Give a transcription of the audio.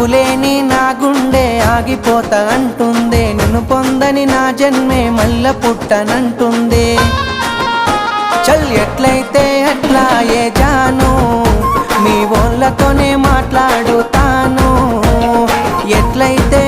నువ్వు లేని నా గుండె ఆగిపోతా అంటుందే, నిన్ను పొందని నా జన్మే మల్ల పుట్టనంటుందే. చల్ ఎట్లయితే అట్లా ఏ జాను, మీ వాళ్ళతోనే మాట్లాడుతాను. ఎట్లయితే